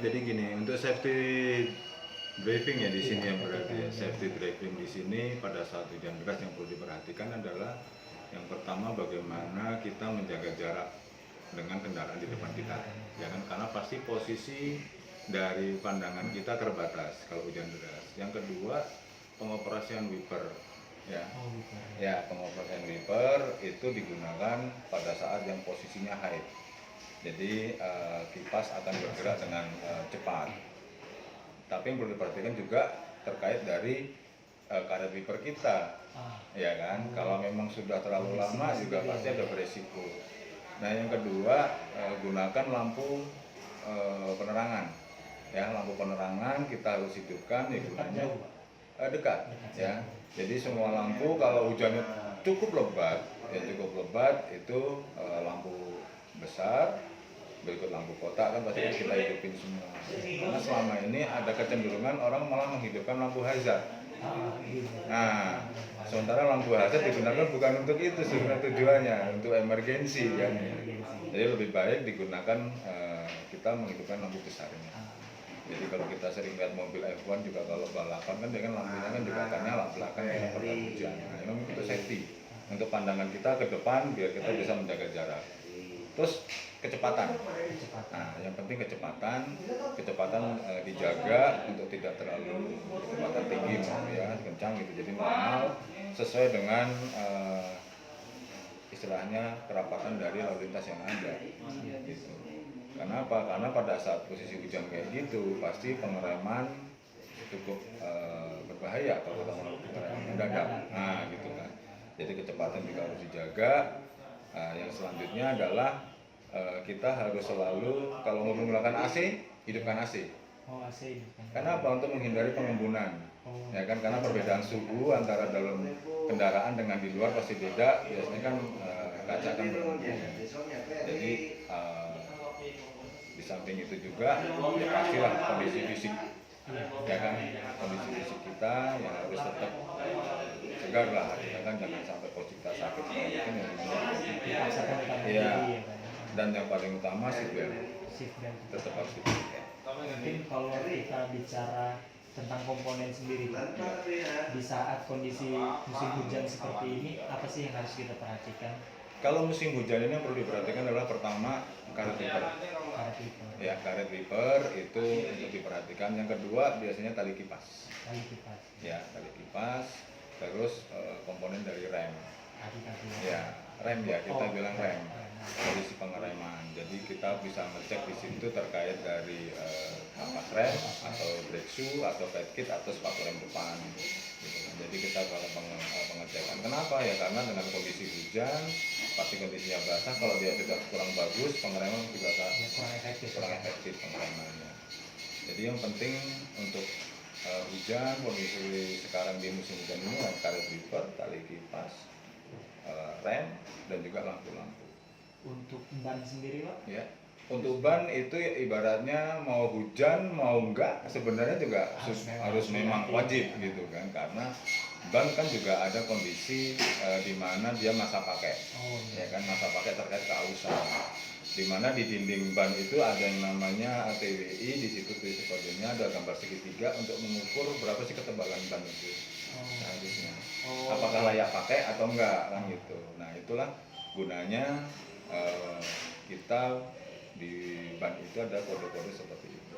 Jadi gini, untuk safety driving ya di sini yang berarti ya, safety driving di sini pada saat hujan deras yang perlu diperhatikan adalah yang pertama bagaimana kita menjaga jarak dengan kendaraan di depan kita, ya kan? Karena pasti posisi dari pandangan kita terbatas kalau hujan deras. Yang kedua, pengoperasian wiper, ya. Ya, pengoperasian wiper itu digunakan pada saat yang posisinya high. Jadi kipas akan bergerak dengan cepat. Tapi yang perlu diperhatikan juga terkait dari karet wiper kita, ya kan? Kalau memang sudah terlalu lama juga pasti ada beresiko. Nah, yang kedua gunakan lampu penerangan. Ya, lampu penerangan kita harus hidupkan ya gunanya dekat, ya. Jadi semua lampu kalau hujannya cukup lebat, ya cukup lebat itu lampu besar, berikut lampu kotak kan pasti kita hidupin semua. Karena selama ini ada kecenderungan orang malah menghidupkan lampu hazard. Nah, sementara lampu hazard digunakan bukan untuk itu sebenarnya tujuannya, untuk emergensi kan. Jadi lebih baik digunakan kita menghidupkan lampu besarnya. Jadi kalau kita sering lihat mobil F1 juga kalau balapan kan dia kan lampunya kan juga akan nyala belakang karena perkara hujan. Nah, memang itu safety untuk pandangan kita ke depan biar kita bisa menjaga jarak. Terus kecepatan. Nah, yang penting kecepatan dijaga untuk tidak terlalu kecepatan tinggi ya, kencang gitu. Jadi normal sesuai dengan istilahnya kerapatan dari lalu lintas yang ada. Gitu. Kenapa? Karena pada saat posisi hujan kayak gitu pasti pengereman cukup berbahaya kalau kita melakukan pengereman mendadak. Nah, gitu kan. Jadi kecepatan juga harus dijaga. Yang selanjutnya adalah kita harus selalu kalau menggunakan AC, hidupkan AC. AC. Kenapa? Untuk menghindari pengembunan. Ya kan, karena perbedaan suhu antara dalam kendaraan dengan di luar pasti beda. Biasanya kan kaca akan berembun. Jadi di samping itu juga ya pastilah kondisi fisik, ya kan, kondisi fisik kita yang harus tetap segar lah, ya kan, jangan sampai posisi kita sakit mungkin ya. Dan yang paling utama seat belt tetap harus dipakai. Mungkin kalau kita bicara tentang komponen sendiri Pak, di saat kondisi musim hujan seperti ini apa sih yang harus kita perhatikan? Kalau musim hujan ini yang perlu diperhatikan adalah pertama karet wiper. Ya, karet wiper itu untuk diperhatikan. Yang kedua biasanya tali kipas. Ya, tali kipas. Terus komponen dari rem. Ya, rem ya, kita bilang rem. Kondisi pengereman. Jadi kita bisa ngecek di situ terkait dari kapas rem atau brake shoe atau pad kit atau sepatu rem depan. Gitu. Jadi kita kalau pengecekan. Kenapa ya? Karena dengan kondisi hujan pasti kondisinya basah, kalau dia sudah kurang bagus pengereman juga kurang efektif pengeremannya. Jadi yang penting untuk hujan, kondisi sekarang di musim hujan ini ada karet wiper, tali kipas, rem dan juga lampu-lampu. Untuk ban sendiri Pak? Ya, untuk ban itu ibaratnya mau hujan mau enggak sebenarnya juga harus memang wajib gitu kan, karena ban kan juga ada kondisi di mana dia masa pakai, ya kan, masa pakai terkait keausan, di mana di dinding ban itu ada yang namanya TWI, di situ tulis kodenya ada gambar segitiga untuk mengukur berapa sih ketebalan ban itu seharusnya, apakah layak pakai atau enggak kan gitu. Nah itulah gunanya kita di ban itu ada kode-kode seperti itu.